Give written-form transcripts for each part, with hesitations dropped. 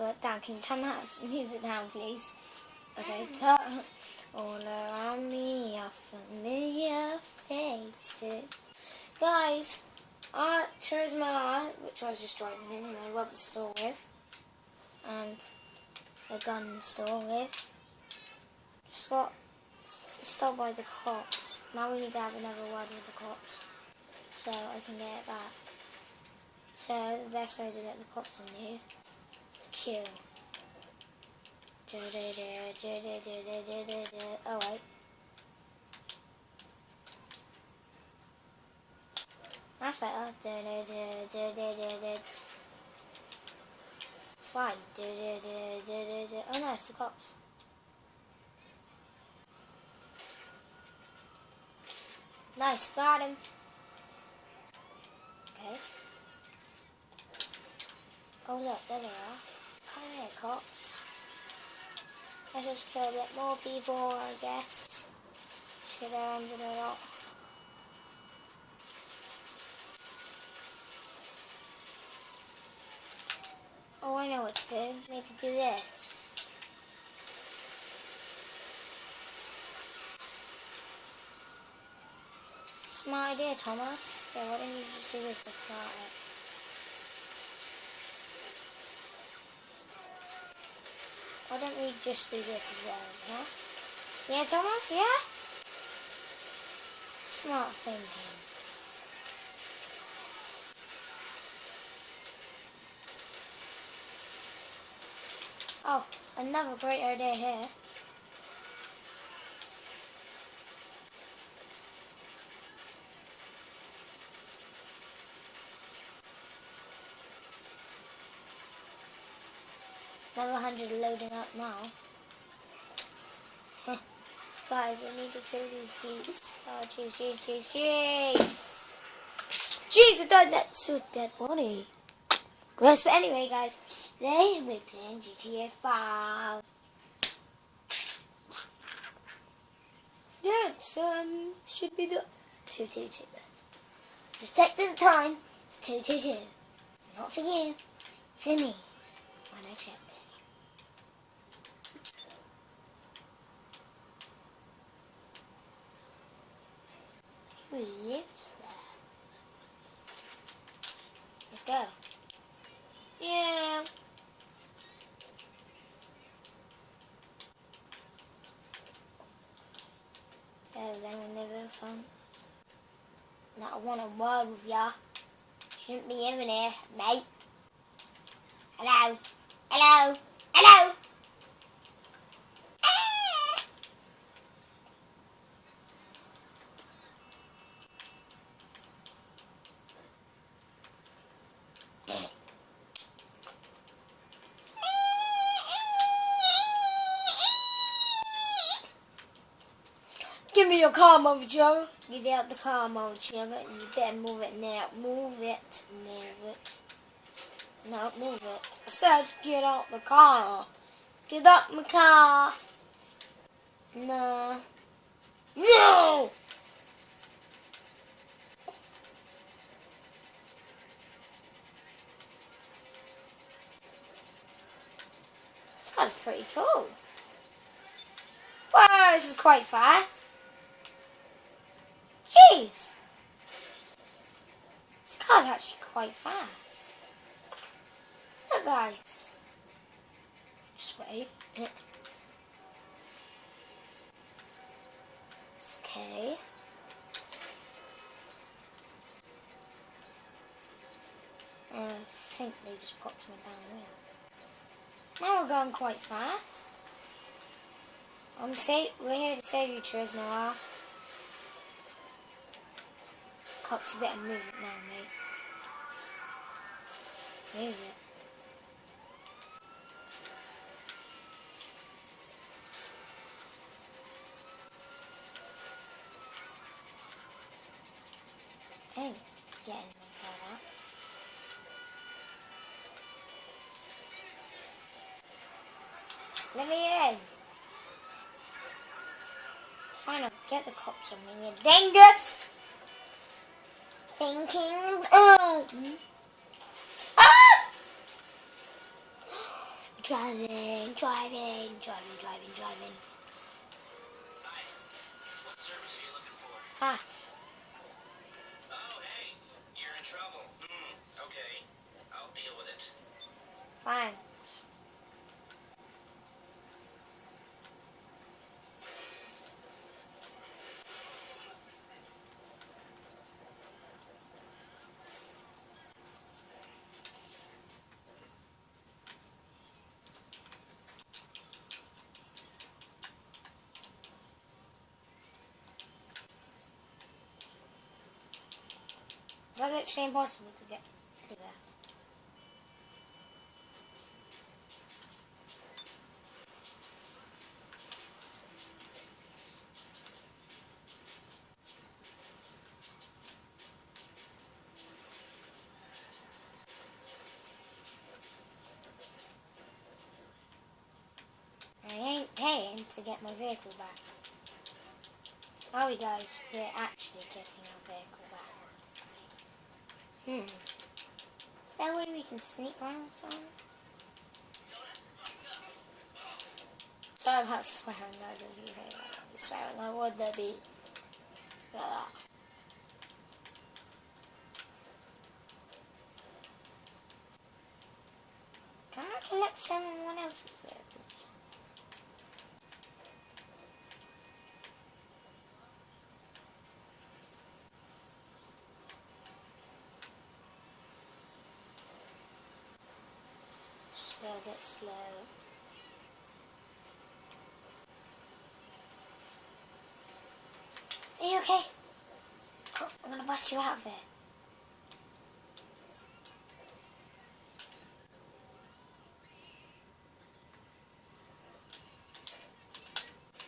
foot down. Can you turn that music down, please? Okay, cut. All around me are familiar faces. Guys, here's my art, which I was just driving in my rubber store with, and a gun store with. Just got stopped by the cops. Now we need to have another word with the cops, so I can get it back. So the best way to get the cops on you is to kill. Oh wait. That's better. Fine. Oh no, it's the cops. Nice, got him. Okay. Oh look, there they are. Come here, cops. Let's just kill a bit more people, I guess. Should have ended it up. Oh, I know what to do. Maybe do this. Smart idea, Thomas. Yeah, why don't you just do this to start it? Why don't we just do this as well, yeah? Yeah, Thomas, yeah? Smart thinking. Oh, another great idea here. Level 100 loading up now. Guys, we need to kill these beeps. Oh, jeez. Jeez, I died next to a dead body. Gross, but anyway, guys, today we're playing GTA 5. Yes, should be the 222. Just take the time. It's 222. Not for you, for me. When I checked it. Who lives there? Let's go. Yeah. Does anyone live there, son? Not I want a word with ya. Shouldn't be in here, mate. Hello? Hello? Hello? Give me your car, Mother Joe. Get out the car, Mother Joe. You better move it now. Move it. No, move it. I said get out the car. Get out my car. No. No! This guy's pretty cool. Wow, this is quite fast. Jeez. This car's actually quite fast. Look, guys. Just wait. It's okay. I think they just popped me down the wheel. Now we're going quite fast. We're here to save you, Trez Noir. Cops, you better move it now, mate. Move it. I ain't getting anything like that. Let me in. Fine, I'll get the cops on me, you dingus! Thinking, oh! Ah! driving, driving, driving, driving, driving. Hi. What service are you looking for? Ah, Oh, hey. You're in trouble. Okay. I'll deal with it. fine. It's like literally impossible to get through there. I ain't paying to get my vehicle back. Oh, you guys, we're actually getting our vehicle back. Is there a way we can sneak around or something? Sorry about swearing, guys, if you hear that. Swearing, I would there be. Can I collect someone else's vehicles? Slow, get slow. Are you okay? Oh, I'm gonna bust you out of here.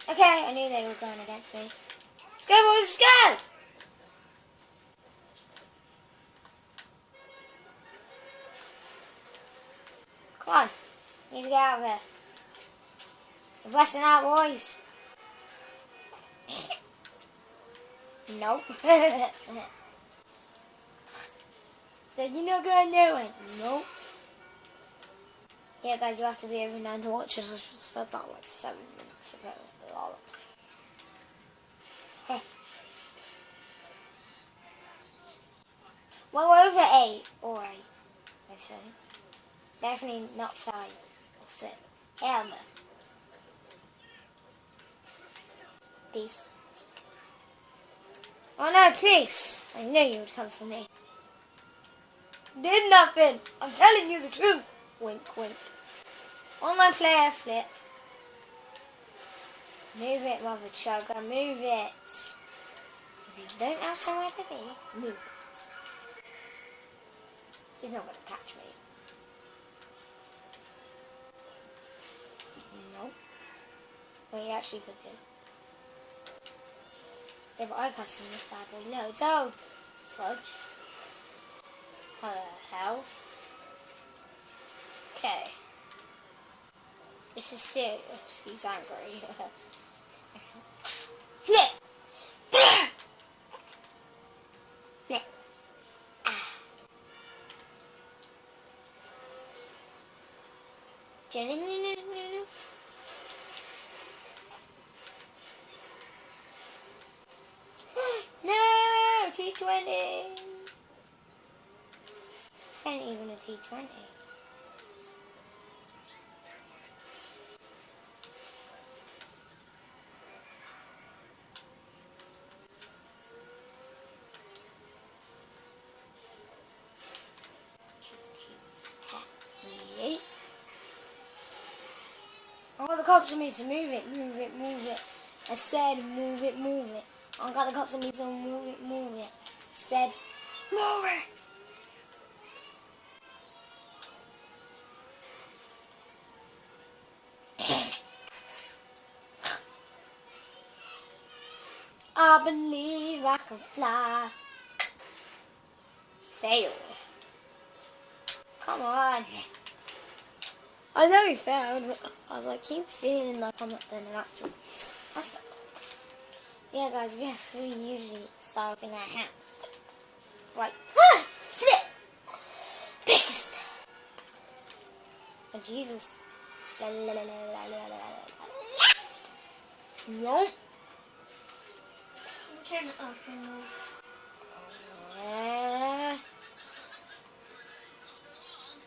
Okay, I knew they were going against me. Let's go, boys, let's go! Come on, need to get out of here. We're busting out, boys. Nope. Said you're not going to do it. Nope. Yeah, guys, you have to be every 9 to watch us. I said that like 7 minutes ago. Lol. Heh. Well, we're over 8 or 8, I say. Definitely not 5 or 6. Hell no. Peace. Oh no, please! I knew you would come for me. Did nothing! I'm telling you the truth! Wink, wink. Online player flip. Move it, mother chugger, move it. If you don't have somewhere to be, move it. He's not going to catch me. Nope. Well, he actually could do. Yeah, but I custom this bad boy loads. Oh, fudge. What the hell? Okay. This is serious. He's angry. Flip! Flip. Ah. No! T20! This ain't even a T20. Oh, the cops on me, so move it, move it, move it. I said move it, move it. I got the cops on me, so move it, move it. I said move it. I believe I can fly. Fail. Come on. I know he failed, but I was like, keep feeling like I'm not doing an actual. That's not. Yeah, guys, yes, because we usually start in our house. Right. Flip! Biggest! Oh, Jesus. Nope. Turn it up and move.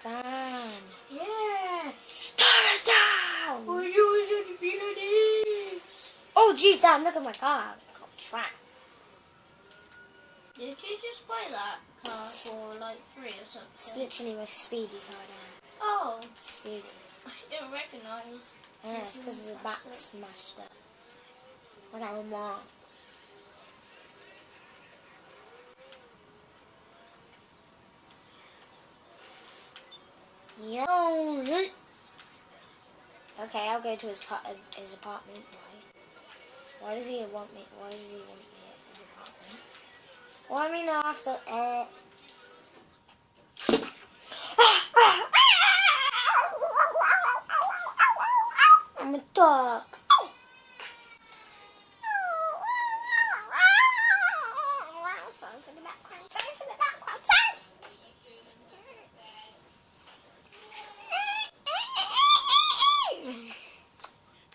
Down. Yeah. Turn it down. Oh, you should be ready. Oh, jeez, Dad, look at my car. I got trapped. Did you just buy that car for like free or something? It's literally my speedy car, Dad. Oh, Speedy. I didn't recognize. Yeah, it's because of the back smashed up. I got a marks. Yo. Okay, I'll go to his apartment. Why does he want me? Why does he want me at his apartment? Well, I mean, after. I'm a dog. Sorry for the background. Sorry for the background. Sorry.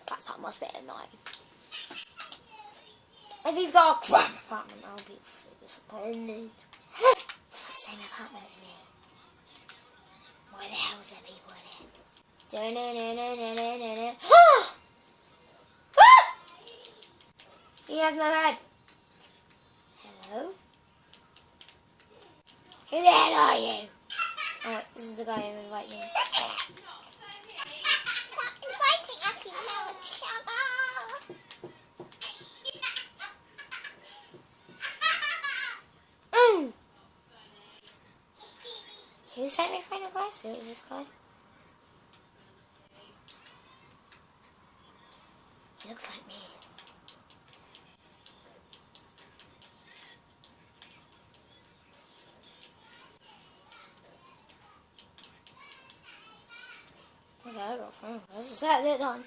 That's not much better than if he's got a crap apartment, I'll be so disappointed. It's the same apartment as me. Why the hell is there people in it? He has no head. Hello? Who the hell are you? Oh, this is the guy who invited you. Stop inviting us, you know, shut up. Who sent me a friend request? Who is this guy? He looks like me. Okay, I got a friend request. Let's set it on.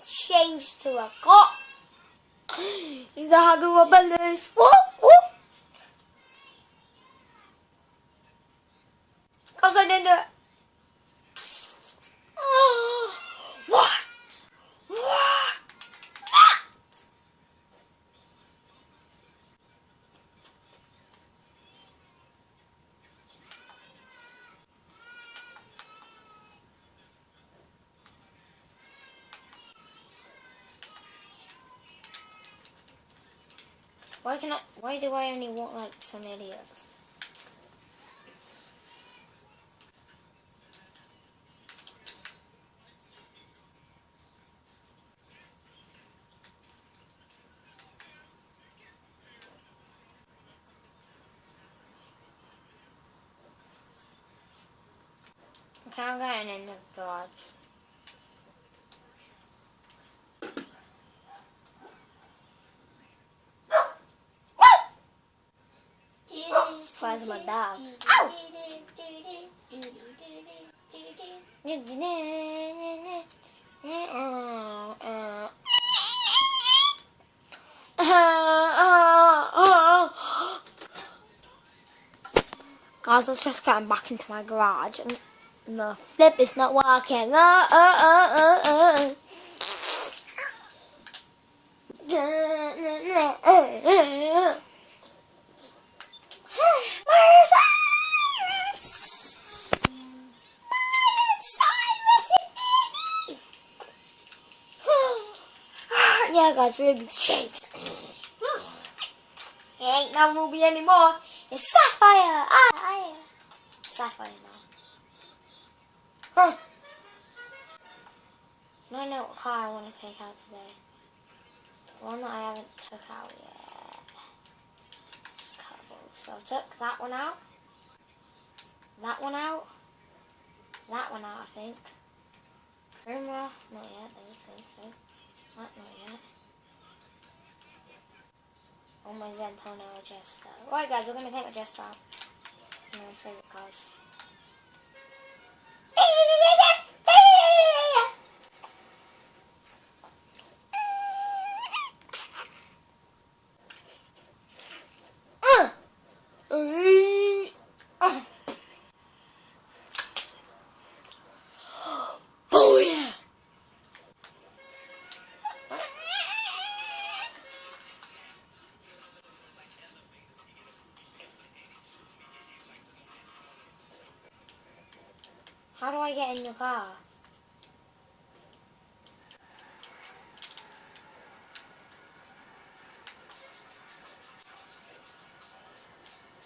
Changed to a cop. He's a hugger of balloons. Whoop, whoop. Cause I didn't do it. What? What? Why do I only want like some idiots? Okay, I'm going in the garage. Surprise my dog. Ow! Guys, I was just getting back into my garage and the flip is not working. Yeah, guys, Ruby's changed. It ain't no Ruby anymore. It's Sapphire. Sapphire now. Huh. I don't know what car I want to take out today. The one that I haven't took out yet. It's a couple. So I took that one out. That one out. That one out, I think. Primra, not yet, don't think so. Not yet. Oh, my Zentorno Jester. Right, guys, we're going to take my Jester out. It's one of my favourite guys. Oh, yeah! How do I get in the car?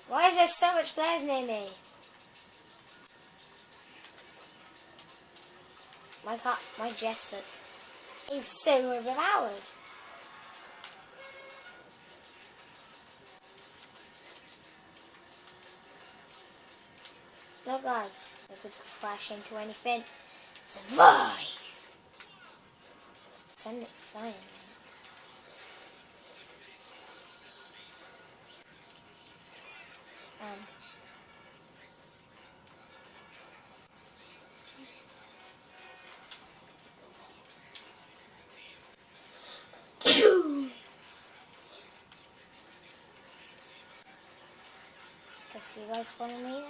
Why is there so much players near me? My Jester is so overpowered. Look, guys, I could crash into anything. Survive! Send it flying. Guess you guys follow me then?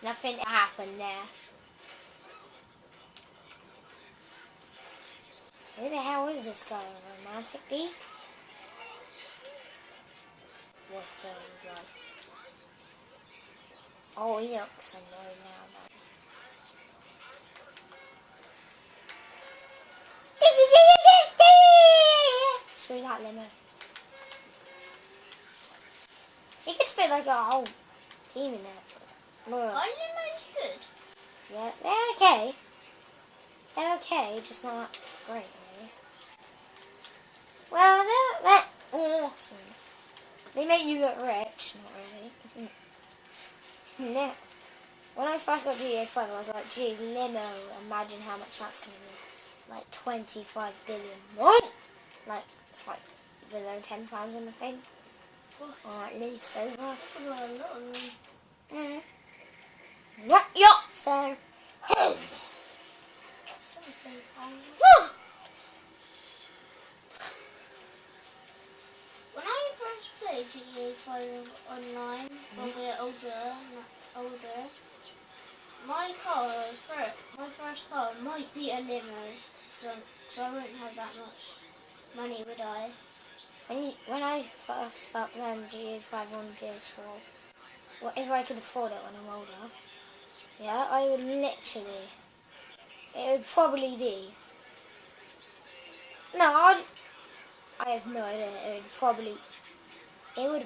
Nothing happened there. Who the hell is this guy? Romantic Bee? What's those like? Oh, he looks annoyed now, man. Screw that limo. He could fit like a whole team in there. Are limos good? Yeah, they're okay. They're okay, just not great, really. Well, they're awesome. They make you look rich, not really. Yeah. When I first got GTA 5, I was like, geez, limo, imagine how much that's going to be. Like 25 billion. What? Like, it's like below 10,000, I think. What? Or at least over. Oh, a lot of them. Not yachts, though. When I first played GTA 5 online, when we were older, my first car might be a limo, so I wouldn't have that much money, would I? When I first started playing GTA 5 on PS4, whatever I could afford it when I'm older, yeah, I would literally, it would probably be, I have no idea, it would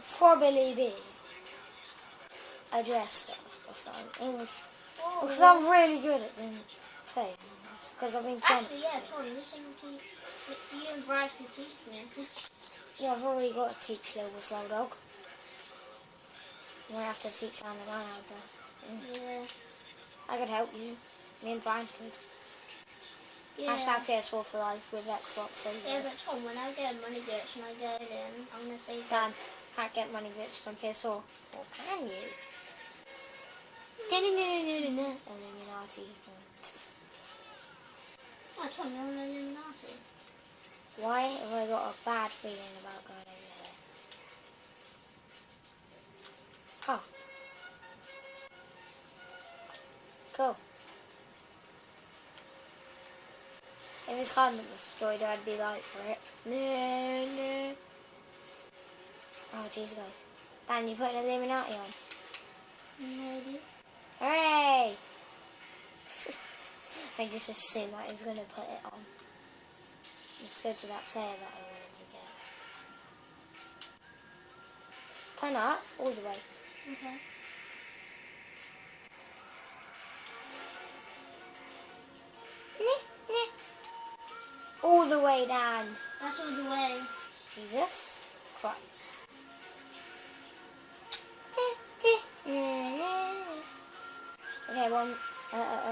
probably be a Jester or something, because I'm really good at playing this, because I've been playing. Actually, yeah, Tom, you and Brad could teach me. Yeah, I've already got to teach little slow dog. You might have to teach down the line out there. Yeah. I could help you. Me and Brian could. Yeah. Hashtag PS4 for life with Xbox. Yeah, but Tom, when I get a money glitch and I get it in, I'm going to say Dan, can't get money glitches on PS4. Or can you? Illuminati. Oh, Tom, you're an Illuminati. Why have I got a bad feeling about going over here? Oh. Cool. If his card not destroyed, I'd be like, rip. No. Oh, jeez, guys. Dan, you put an Illuminati on? Maybe. Hooray! I just assumed that he's going to put it on. Let's go to that player that I wanted to get. Turn up, all the way. Okay. All the way down. That's all the way. Jesus Christ. Okay, one,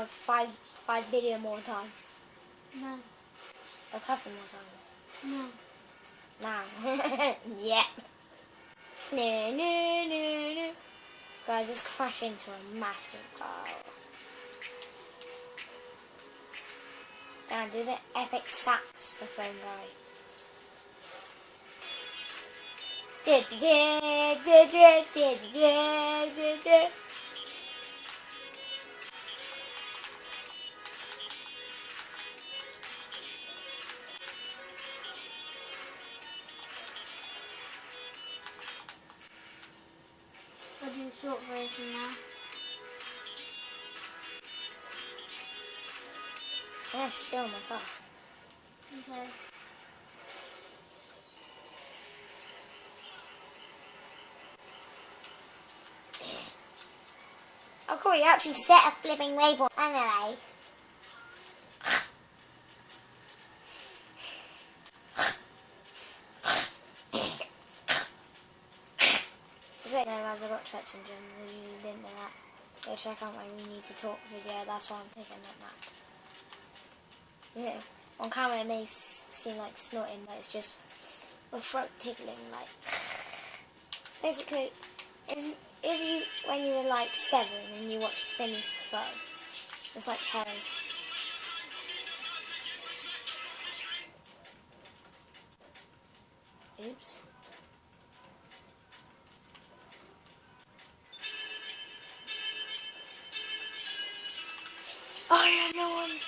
5 billion more times. No. A couple more times. No. Now. Yeah. No. Guys, let's crash into a massive car. Now do the epic saxophone guy. I'll do a short version now. Yeah, still in my car. Okay. Oh cool, you actually set a flipping waypoint anyway. Just let you know guys, I got Tourette syndrome, if you didn't know that. Go check out my We Need to Talk video, that's why I'm taking that nap. Yeah, on camera it may seem like snorting, but it's just my throat tickling, like. So basically, if you, when you were like 7 and you watched Phineas the Frog, it's like Harry. Oops. Oh yeah, no one.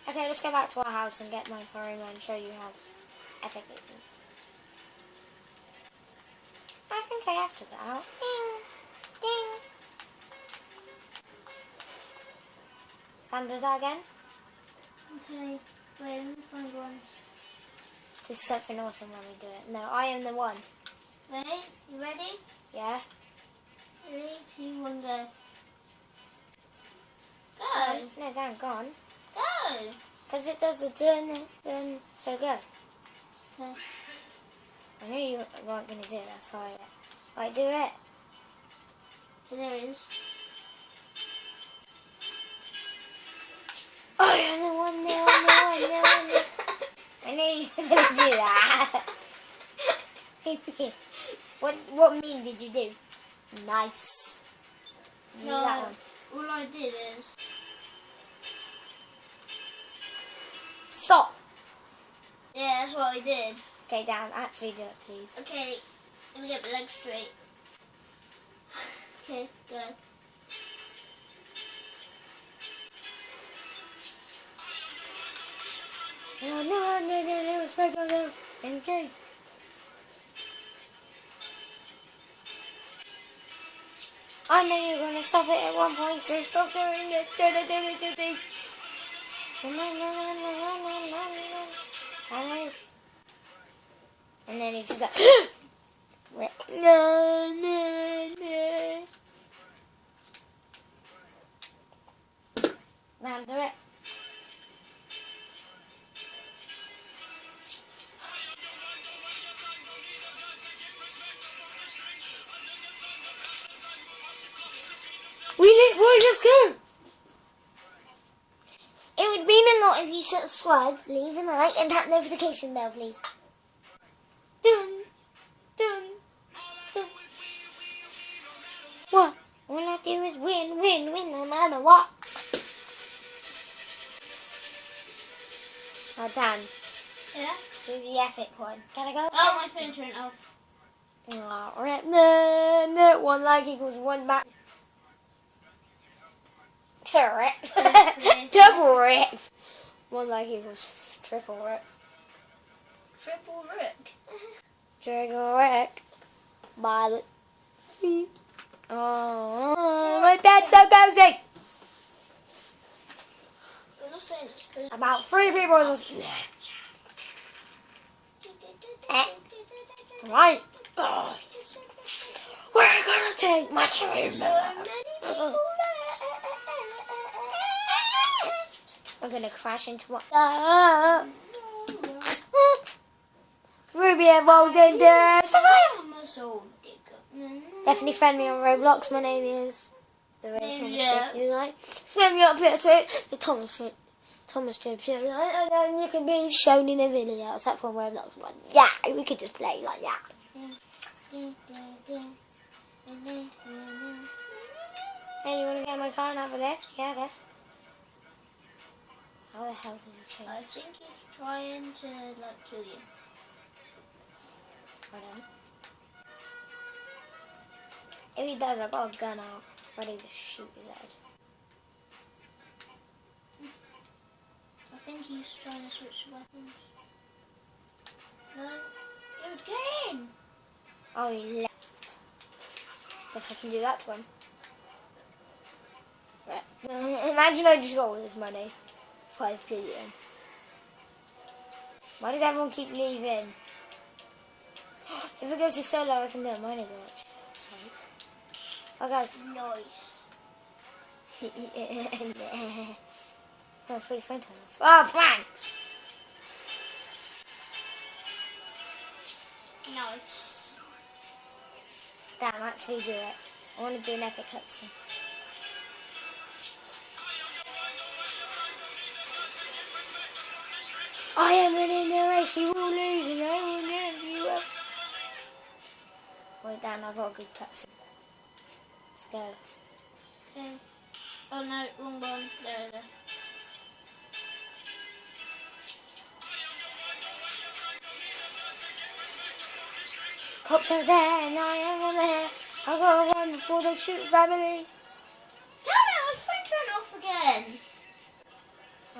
Okay, let's go back to our house and get my Karima and show you how epic it is. I think I have to go out. Ding! Can do that again? Okay. Wait, let me find one. There's something awesome when we do it. No, I am the one. Wait, you ready? Yeah? 3, 2, 1, go. Go! No, don't, go on. Go! Because it does the dun, so go. Okay. I knew you weren't going to do it, that's why. Right, do it. So there it is. Oh, yeah, no one. I knew you were going to do that. What meme did you do? Nice. Did you do that one? All I did is... Stop. Yeah, that's what I did. Okay, Dan, actually do it, please. Okay, let me get my legs straight. Okay, go. No, respect on them. In the case. I know you're going to stop it at one point, so stop doing this. And then he's just like, no. Now do it. Let's go. It would mean a lot if you subscribe, leave a like, and tap notification bell, please. Dun. What? All I do is win, no matter what. Oh, Dan. Yeah? Do the epic one. Can I go? Oh, my phone turned off. Oh, rip. No. 1 like equals 1 back. Rip. Double rip. 1 like equals triple rip. Triple Rook. Triple rip. Violet. Oh, my bed's so cozy. I'm not saying it's good. About 3 people just... Right, guys. We're gonna take mushrooms. So many people left. We're gonna crash into one. me emeralds in there. I'm a soul digger. Definitely friend me on Roblox. My name is the Red Thomas Yeah. Strip. You like? Friend me up here, so the Thomas Strip. Thomas Strip. And then you can be shown in a video. Except for Roblox. Like, yeah, we could just play like that. Hey, you want to get in my car and have a lift? Yeah, I guess. How the hell did he change? I think he's trying to like kill you. I don't. If he does, I've got a gun out ready to shoot his head. I think he's trying to switch weapons. No? Dude, get in! Oh, he left. Guess I can do that to him. Right. Imagine I just got all this money. 5 billion. Why does everyone keep leaving? If it goes to solo, I can do a money glitch. Sorry. Oh, guys. Nice. Oh, free phone turn off. Oh, pranks! Nice. Damn, actually do it. I want to do an epic cutscene. I am winning the race, you will lose, and I will never you up. Wait, Dan, I've got a good cutscene. Let's go. Okay. Oh no, wrong one. There. Cops are there, and I am on there. I gotta run before they shoot family. Damn it, my phone turned off again.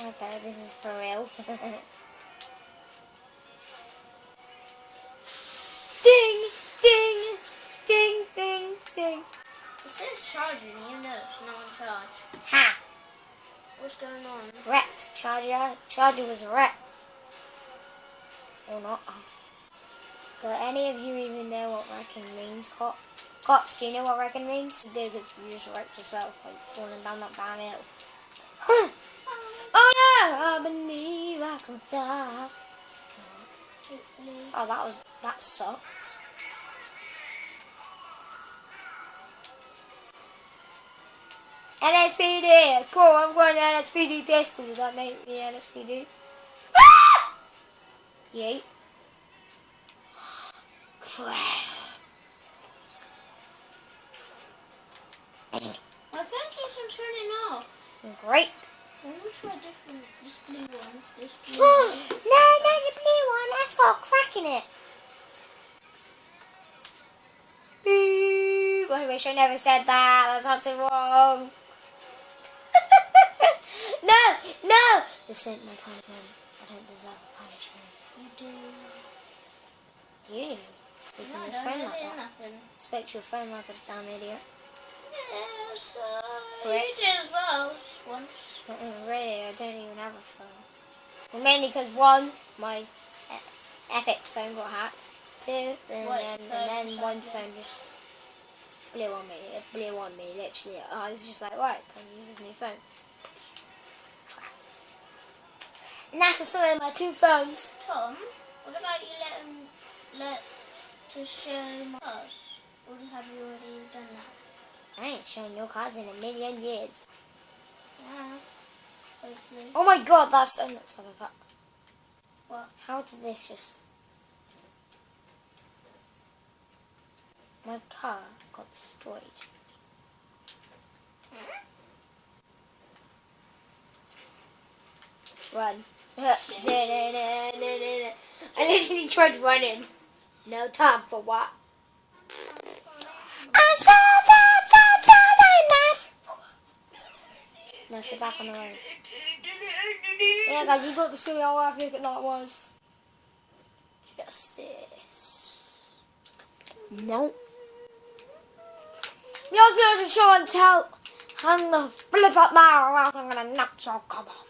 Okay, this is for real. Ding, ding, ding, ding, ding. It says charging, even though it's not on charge. Ha! What's going on? Wrecked, Charger. Charger was wrecked. Or not. Do any of you even know what wrecking means, Cop? Cops, do you know what wrecking means? You do, because you just wrecked yourself, like falling down that downhill. Huh. Oh no! I believe I can fly. Hopefully. Oh, that sucked. NSPD! Cool, I'm going to NSPD pistol. Does that make me NSPD? Ah! Yeet. My phone keeps on turning off. Great. I'm gonna try different. This blue one. This blue No, one. not the blue one. That's got a crack in it. Boo. I wish I never said that. That's not too wrong. No. This ain't my punishment. I don't deserve a punishment. You do. You do. Speak No, to I your don't friend really like do that. nothing. Speak to your friend like a damn idiot. Yes, Correct. you did as well once. Really, I don't even have a phone. Well, mainly because one, my Epic phone got hacked. Two, and then one phone just blew on me. It blew on me, literally. I was just like, right, time to use this new phone. Crap. And that's the story of my 2 phones. Tom, what about you let to show my cars? Or have you already done that? I ain't shown your cards in a million years. Yeah. Hopefully. Oh my god, that stone looks like a car. What? How did this just... My car got destroyed. Run. I literally tried running. No time for what? I'm so mad. No, sit back on the road. Yeah, guys, you got to see how epic that was. Justice. Nope. Yours show and tell. Hang the flip up now, or else I'm gonna knock your cob off.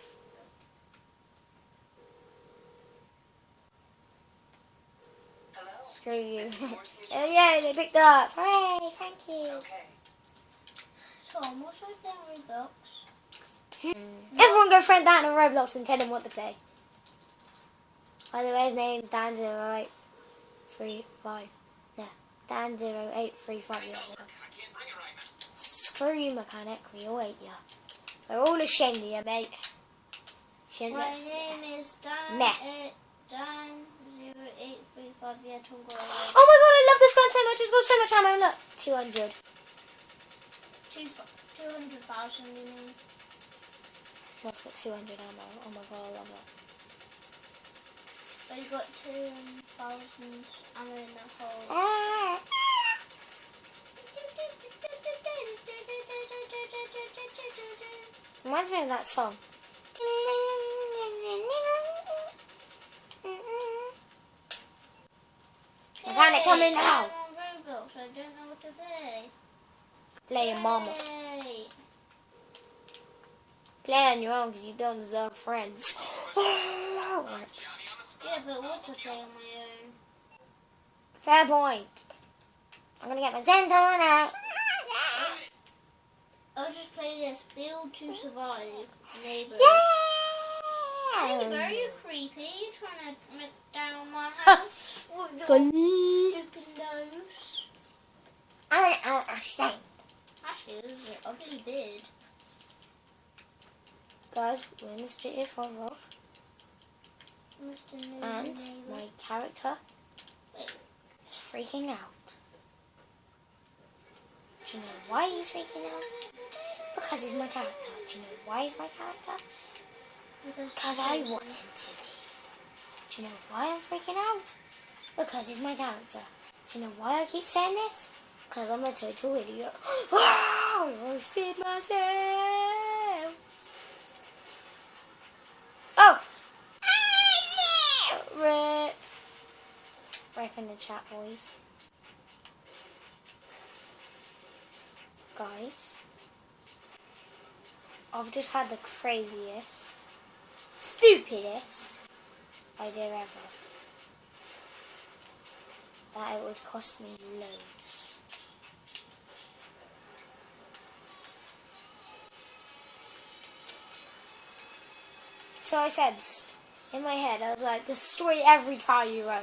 Screw you. Oh yeah, they picked up. Hooray, thank you. Tom, what should I play on Roblox? Everyone go friend Dan on Roblox and tell him what to play. By the way, his name's Dan, right? 835. No, Dan 0835 years ago. I can't bring it right now. Screw you, mechanic. We all hate you. We're all ashamed of you, mate. Shouldn't My let- name is Dan. Meh. Dan 0835. Yeah, Tonga. Oh my god, I love this gun so much. It's got so much ammo. Look, 200. 200,000. You mean? That's got 200 ammo. Oh my god, I love it. But you got 2,000 ammo in the hole. Ah. Reminds me of that song. Mechanic, come in now. I'm on Roblox. I don't know what to play. Play your mama. Yay. Play on your own because you don't deserve friends. Johnny on the spot. Yeah, but what to play on my own? Fair point. I'm gonna get my Zenton. I'll just play this. Build to survive. Neighbor. Yeah. Neighbor, are you creepy? You trying to knock down my house? With your Funny. stupid nose. I'm ashamed. Actually, it was an ugly beard. Guys, we're in the GTA 5 world, Mr. Nosy and Neighbor. my character Wait, is freaking out. Do you know why he's freaking out? Because he's my character. Do you know why he's my character? Because I want him to be. Do you know why I'm freaking out? Because he's my character. Do you know why I keep saying this? Because I'm a total idiot. I roasted myself. Oh! Rip. Rip in the chat, boys. Guys, I've just had the craziest, stupidest idea ever. That it would cost me loads. So I said, in my head, I was like, destroy every car you own.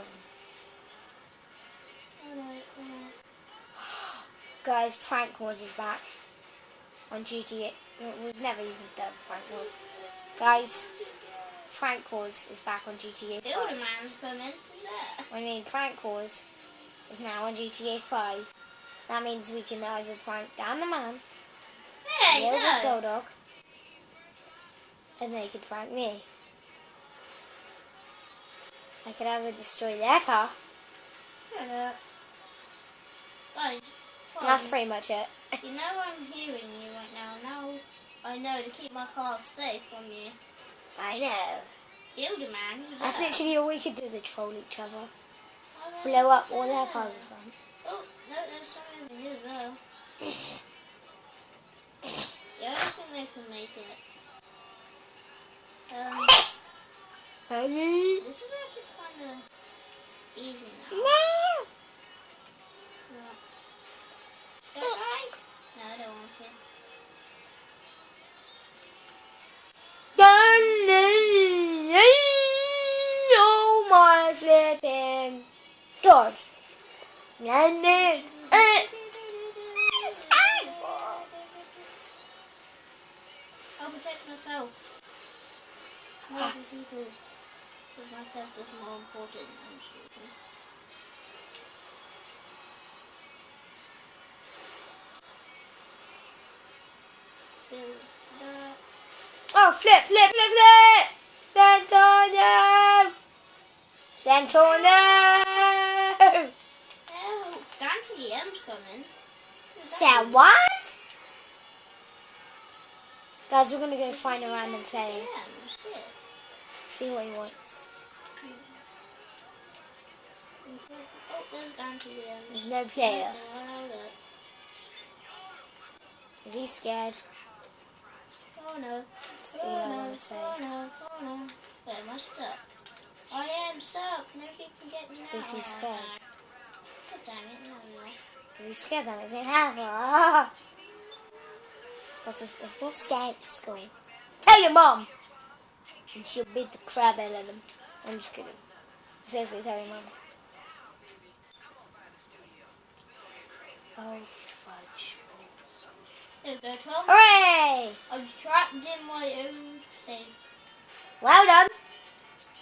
Guys, Prank Wars is back on GTA. We've never even done Prank Wars. Guys, Prank Wars is back on GTA 5. Builder Man's coming. Who's that? I mean, Prank Wars is now on GTA 5. That means we can either prank Dan the Man, Hey, or the no. Slow Dog, and they could prank me. I could either destroy their car, Hello. Guys, and that's pretty much it. you know I'm hearing you right now. Now I know to keep my car safe from you. I know. Builder Man, who's That's that? literally all we could do, to troll each other. Oh, Blow up all their cars or something. Oh, no, there's something over here as well. Yeah, I don't think they can make it. This is actually kind of easy now. No! Should I try? No, I don't want to. Oh my flipping God. I'll protect myself. More than people. Because myself is more important than shooting. Build that. Oh, flip, flip, flip, flip! Santonio! Santonio! Oh, Dante M's coming. Who's Say that? what? Guys, we're gonna go find a random player. Yeah, shit. See what he wants. Oh, there's Dante M. There's no player. I know that. Is he scared? Oh no. That's all I want to say. Oh no. Oh no. Wait, am I stuck? I am stuck. Nobody can get me now. Is he scared? God damn it, no, no. If he's scared, then it's in heaven. Ah! But if you're scared at school, tell your mum! And she'll beat the crap out of them. I'm just kidding. Seriously, tell your mum. Oh, fudge balls. There we go, Tom. Hooray! I'm trapped in my own safe. Well done.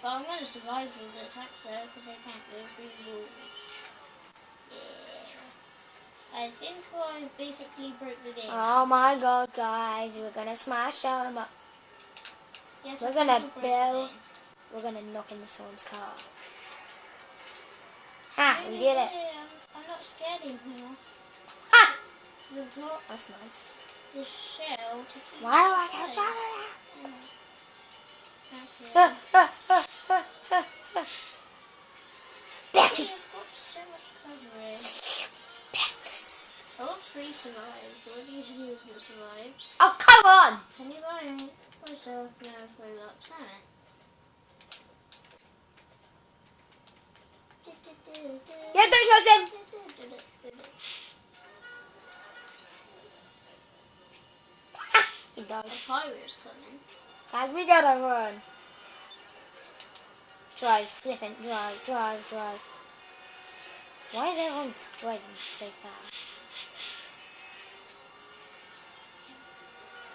But I'm going to survive with the attacks though, because I can't go through walls. Yeah. I think I basically broke the game. Oh my god, guys. We're gonna smash them up. Yes, We're I gonna think I broke the blow. game. We're gonna knock into someone's car. Ha! We did it. I'm not scared anymore. Ha! We've got That's nice. the shell to keep Why do I us get safe. out of Okay. there? Baptist! I've got so much coverage. Baptist! I got 3 survives. What do you do with the survives? Oh, come on! Can you buy myself now if I got 10? Yeah, don't trust him! Ha! He died. A pirate's coming. Guys, we gotta run. Drive, flipping, drive, drive, drive. Why is everyone driving so fast?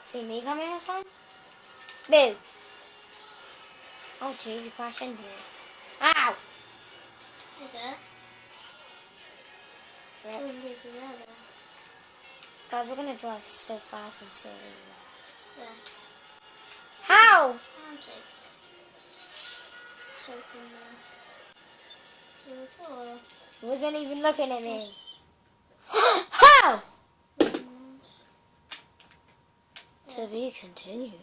See me coming or something? Boo! Oh jeez, he crashed into me. Ow! Okay. Rip. Go and get the ladder. Guys, we're gonna drive so fast and serious. There. How? I'm safe. So from there. Before. He wasn't even looking at me. How? To be continued.